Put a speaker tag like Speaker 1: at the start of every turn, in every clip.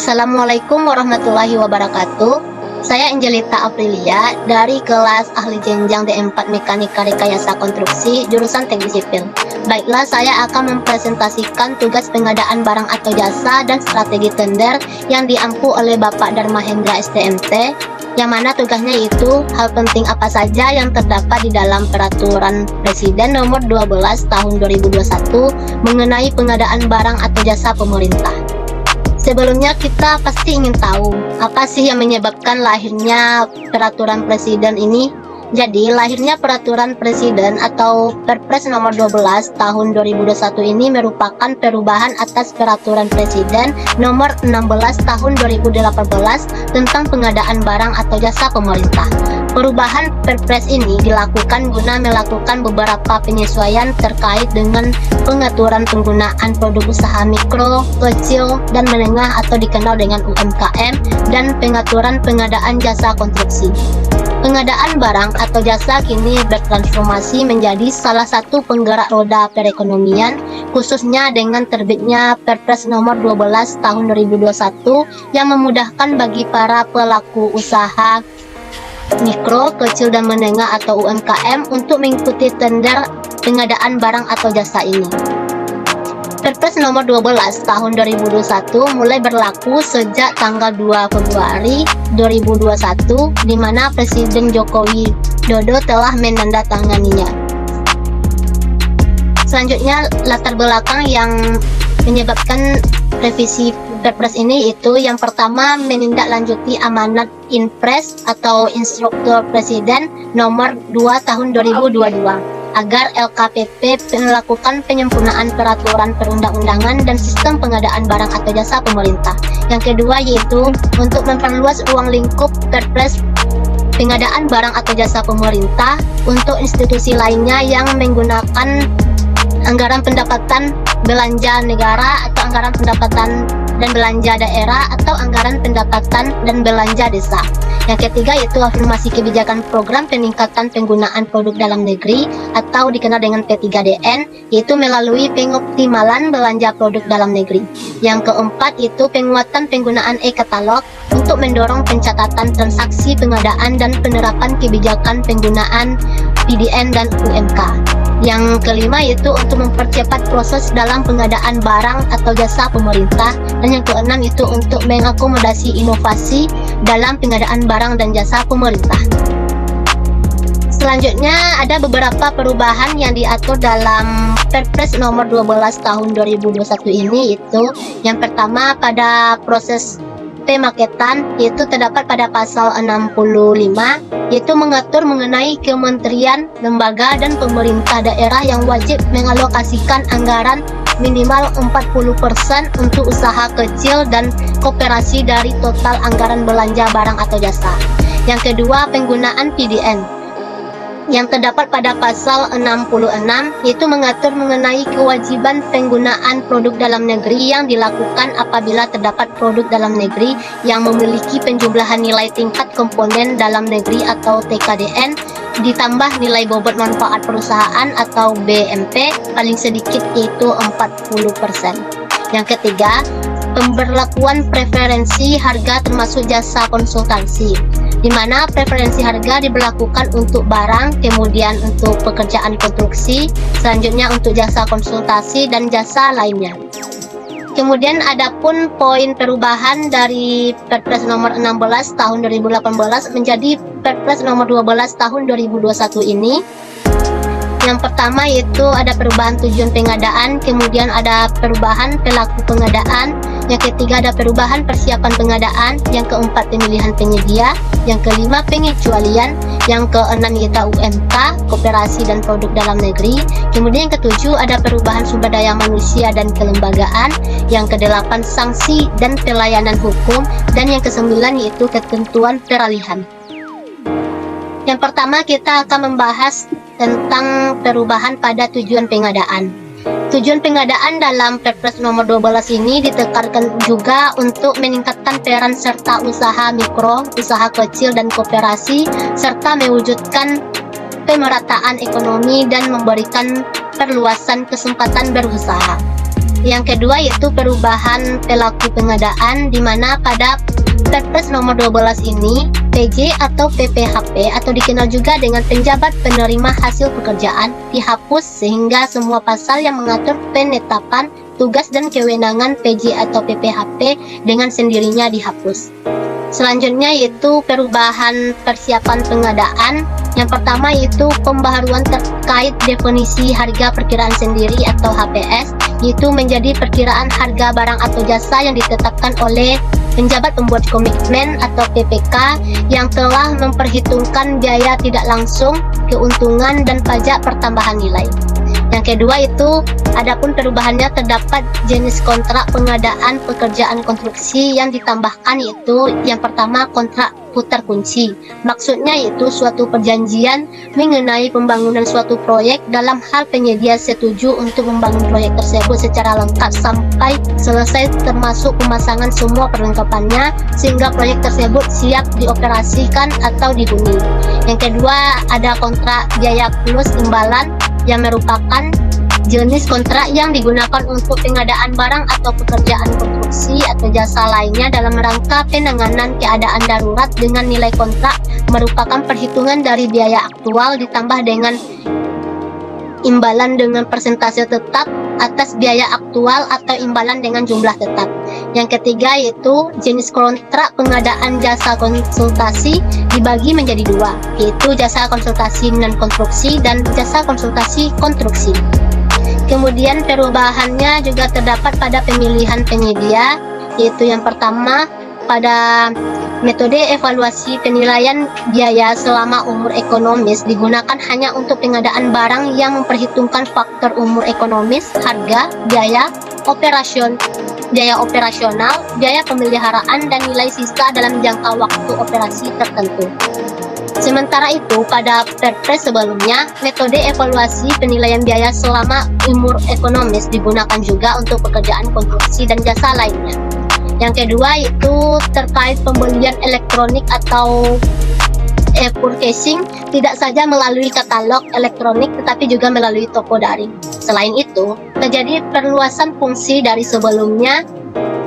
Speaker 1: Assalamualaikum warahmatullahi wabarakatuh. Saya Angelita Aprilia dari kelas ahli jenjang D4 Mekanika Rekayasa Konstruksi jurusan Teknik Sipil. Baiklah, saya akan mempresentasikan tugas pengadaan barang atau jasa dan strategi tender yang diampu oleh Bapak Dharma Hendra STMT, yang mana tugasnya itu hal penting apa saja yang terdapat di dalam Peraturan Presiden Nomor 12 Tahun 2021 mengenai pengadaan barang atau jasa pemerintah. Sebelumnya kita pasti ingin tahu apa sih yang menyebabkan lahirnya peraturan presiden ini. Jadi lahirnya peraturan presiden atau Perpres nomor 12 tahun 2021 ini merupakan perubahan atas peraturan presiden nomor 16 tahun 2018 tentang pengadaan barang atau jasa pemerintah. Perubahan Perpres ini dilakukan guna melakukan beberapa penyesuaian terkait dengan pengaturan penggunaan produk usaha mikro, kecil, dan menengah atau dikenal dengan UMKM, dan pengaturan pengadaan jasa konstruksi. Pengadaan barang atau jasa kini bertransformasi menjadi salah satu penggerak roda perekonomian, khususnya dengan terbitnya Perpres nomor 12 tahun 2021 yang memudahkan bagi para pelaku usaha mikro, kecil, dan menengah atau UMKM untuk mengikuti tender pengadaan barang atau jasa ini. Perpres nomor 12 tahun 2021 mulai berlaku sejak tanggal 2 Februari 2021, di mana Presiden Joko Widodo telah menandatanganinya. Selanjutnya, latar belakang yang menyebabkan revisi Perpres ini itu yang pertama menindaklanjuti amanat Inpres atau Instruktur Presiden nomor 2 tahun 2022 agar LKPP melakukan penyempurnaan peraturan perundang-undangan dan sistem pengadaan barang atau jasa pemerintah. Yang kedua yaitu untuk memperluas ruang lingkup Perpres pengadaan barang atau jasa pemerintah untuk institusi lainnya yang menggunakan anggaran pendapatan belanja negara atau anggaran pendapatan dan belanja daerah atau anggaran pendapatan dan belanja desa. Yang ketiga yaitu afirmasi kebijakan program peningkatan penggunaan produk dalam negeri atau dikenal dengan P3DN, yaitu melalui pengoptimalan belanja produk dalam negeri. Yang keempat itu penguatan penggunaan e-katalog untuk mendorong pencatatan transaksi pengadaan dan penerapan kebijakan penggunaan PDN dan UMK. Yang kelima yaitu untuk mempercepat proses dalam pengadaan barang atau jasa pemerintah, dan yang keenam itu untuk mengakomodasi inovasi dalam pengadaan barang dan jasa pemerintah. Selanjutnya ada beberapa perubahan yang diatur dalam Perpres nomor 12 tahun 2021 ini, itu yang pertama pada proses pemaketan yaitu terdapat pada pasal 65, yaitu mengatur mengenai kementerian, lembaga, dan pemerintah daerah yang wajib mengalokasikan anggaran minimal 40% untuk usaha kecil dan koperasi dari total anggaran belanja barang atau jasa. Yang kedua, penggunaan PDN yang terdapat pada pasal 66, yaitu mengatur mengenai kewajiban penggunaan produk dalam negeri yang dilakukan apabila terdapat produk dalam negeri yang memiliki penjumlahan nilai tingkat komponen dalam negeri atau TKDN ditambah nilai bobot manfaat perusahaan atau BMP paling sedikit yaitu 40%. Yang ketiga, pemberlakuan preferensi harga termasuk jasa konsultansi, di mana preferensi harga diberlakukan untuk barang, kemudian untuk pekerjaan konstruksi, selanjutnya untuk jasa konsultasi dan jasa lainnya. Kemudian ada pun poin perubahan dari Perpres nomor 16 tahun 2018 menjadi Perpres nomor 12 tahun 2021 ini. Yang pertama yaitu ada perubahan tujuan pengadaan, kemudian ada perubahan pelaku pengadaan, yang ketiga ada perubahan persiapan pengadaan, yang keempat pemilihan penyedia, yang kelima pengecualian, yang keenam yaitu UMK, koperasi dan produk dalam negeri, kemudian yang ketujuh ada perubahan sumber daya manusia dan kelembagaan, yang kedelapan sanksi dan pelayanan hukum, dan yang kesembilan yaitu ketentuan peralihan. Yang pertama kita akan membahas tentang perubahan pada tujuan pengadaan. Tujuan pengadaan dalam Perpres nomor 12 ini ditekankan juga untuk meningkatkan peran serta usaha mikro, usaha kecil, dan koperasi, serta mewujudkan pemerataan ekonomi dan memberikan perluasan kesempatan berusaha. Yang kedua yaitu perubahan pelaku pengadaan, di mana pada Perpres nomor 12 ini PJ atau PPHP atau dikenal juga dengan penjabat penerima hasil pekerjaan dihapus, sehingga semua pasal yang mengatur penetapan tugas dan kewenangan PJ atau PPHP dengan sendirinya dihapus. Selanjutnya yaitu perubahan persiapan pengadaan. Yang pertama yaitu pembaharuan terkait definisi harga perkiraan sendiri atau HPS, yaitu menjadi perkiraan harga barang atau jasa yang ditetapkan oleh penjabat pembuat komitmen atau PPK yang telah memperhitungkan biaya tidak langsung, keuntungan, dan pajak pertambahan nilai. Yang kedua itu, adapun perubahannya terdapat jenis kontrak pengadaan pekerjaan konstruksi yang ditambahkan, yaitu yang pertama kontrak putar kunci. Maksudnya yaitu suatu perjanjian mengenai pembangunan suatu proyek dalam hal penyedia setuju untuk membangun proyek tersebut secara lengkap sampai selesai termasuk pemasangan semua perlengkapannya sehingga proyek tersebut siap dioperasikan atau dihuni. Yang kedua ada kontrak biaya plus imbalan yang merupakan jenis kontrak yang digunakan untuk pengadaan barang atau pekerjaan konstruksi atau jasa lainnya dalam rangka penanganan keadaan darurat dengan nilai kontrak merupakan perhitungan dari biaya aktual ditambah dengan imbalan dengan persentase tetap atas biaya aktual atau imbalan dengan jumlah tetap. Yang ketiga yaitu jenis kontrak pengadaan jasa konsultasi dibagi menjadi dua, yaitu jasa konsultasi non konstruksi dan jasa konsultasi konstruksi. Kemudian perubahannya juga terdapat pada pemilihan penyedia, yaitu yang pertama pada metode evaluasi penilaian biaya selama umur ekonomis digunakan hanya untuk pengadaan barang yang memperhitungkan faktor umur ekonomis, harga, biaya operasional, biaya pemeliharaan, dan nilai sisa dalam jangka waktu operasi tertentu. Sementara itu, pada Perpres sebelumnya, metode evaluasi penilaian biaya selama umur ekonomis digunakan juga untuk pekerjaan konstruksi dan jasa lainnya. Yang kedua itu terkait pembelian elektronik atau e-purchasing, tidak saja melalui katalog elektronik tetapi juga melalui toko daring. Selain itu, terjadi perluasan fungsi dari sebelumnya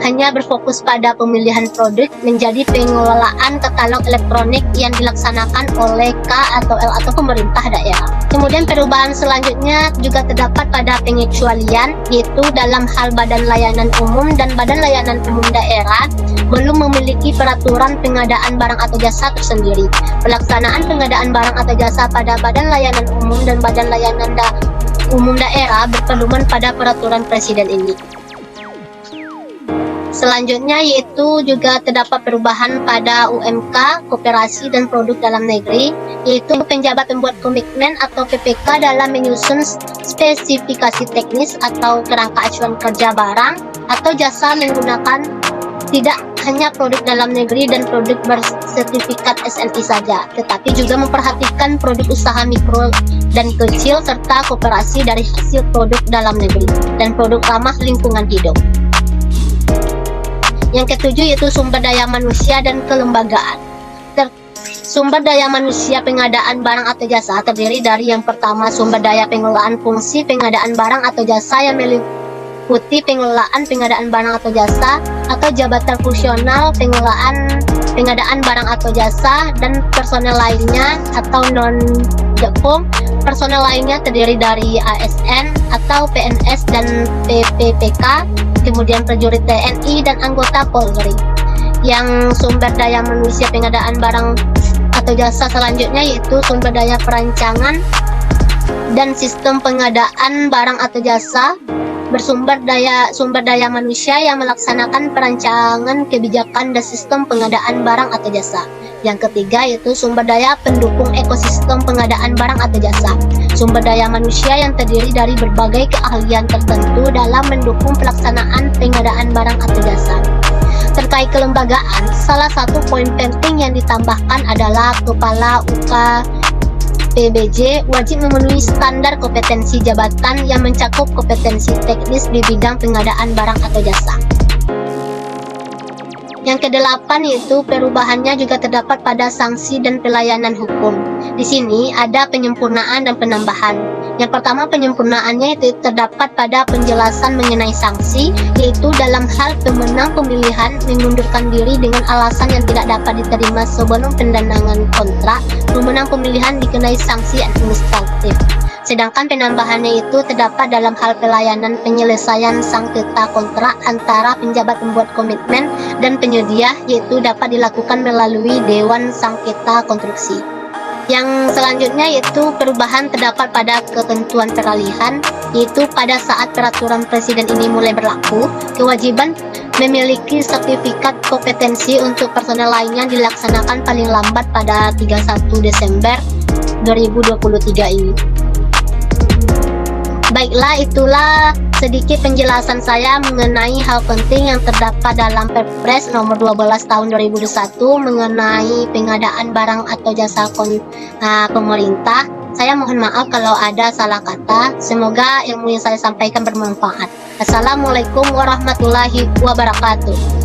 Speaker 1: hanya berfokus pada pemilihan produk menjadi pengelolaan katalog elektronik yang dilaksanakan oleh K atau L atau pemerintah daerah. Kemudian perubahan selanjutnya juga terdapat pada pengecualian, yaitu dalam hal Badan Layanan Umum dan Badan Layanan Umum Daerah belum memiliki peraturan pengadaan barang atau jasa tersendiri. Pelaksanaan pengadaan barang atau jasa pada Badan Layanan Umum dan Badan Layanan Umum Daerah berpedoman pada peraturan Presiden ini. Selanjutnya yaitu juga terdapat perubahan pada UMK, koperasi dan produk dalam negeri, yaitu penjabat pembuat komitmen atau PPK dalam menyusun spesifikasi teknis atau kerangka acuan kerja barang atau jasa menggunakan tidak hanya produk dalam negeri dan produk bersertifikat SNI saja, tetapi juga memperhatikan produk usaha mikro dan kecil serta koperasi dari hasil produk dalam negeri dan produk ramah lingkungan hidup. Yang ketujuh yaitu sumber daya manusia dan kelembagaan. Sumber daya manusia pengadaan barang atau jasa terdiri dari yang pertama sumber daya pengelolaan fungsi pengadaan barang atau jasa yang meliputi pengelolaan pengadaan barang atau jasa atau jabatan fungsional pengadaan barang atau jasa dan personel lainnya atau non-dekom. Personel lainnya terdiri dari ASN atau PNS dan PPPK, kemudian prajurit TNI dan anggota Polri. Yang sumber daya manusia pengadaan barang atau jasa selanjutnya yaitu sumber daya perancangan dan sistem pengadaan barang atau jasa sumber daya manusia yang melaksanakan perancangan kebijakan dan sistem pengadaan barang atau jasa. Yang ketiga yaitu sumber daya pendukung ekosistem pengadaan barang atau jasa. Sumber daya manusia yang terdiri dari berbagai keahlian tertentu dalam mendukung pelaksanaan pengadaan barang atau jasa. Terkait kelembagaan, salah satu poin penting yang ditambahkan adalah Kepala UKPBJ wajib memenuhi standar kompetensi jabatan yang mencakup kompetensi teknis di bidang pengadaan barang atau jasa. Yang kedelapan yaitu perubahannya juga terdapat pada sanksi dan pelayanan hukum. Di sini ada penyempurnaan dan penambahan. Yang pertama, penyempurnaannya itu terdapat pada penjelasan mengenai sanksi, yaitu dalam hal pemenang pemilihan mengundurkan diri dengan alasan yang tidak dapat diterima sebelum pendandangan kontrak, pemenang pemilihan dikenai sanksi administratif. Sedangkan penambahannya itu terdapat dalam hal pelayanan penyelesaian sengketa kontrak antara penjabat pembuat komitmen dan penyedia, yaitu dapat dilakukan melalui Dewan Sengketa Konstruksi. Yang selanjutnya yaitu perubahan terdapat pada ketentuan peralihan, yaitu pada saat peraturan presiden ini mulai berlaku, kewajiban memiliki sertifikat kompetensi untuk personel lainnya dilaksanakan paling lambat pada 31 Desember 2023 ini. Baiklah, itulah sedikit penjelasan saya mengenai hal penting yang terdapat dalam Perpres nomor 12 tahun 2021 mengenai pengadaan barang atau jasa pemerintah. Saya mohon maaf kalau ada salah kata. Semoga ilmu yang saya sampaikan bermanfaat. Assalamualaikum warahmatullahi wabarakatuh.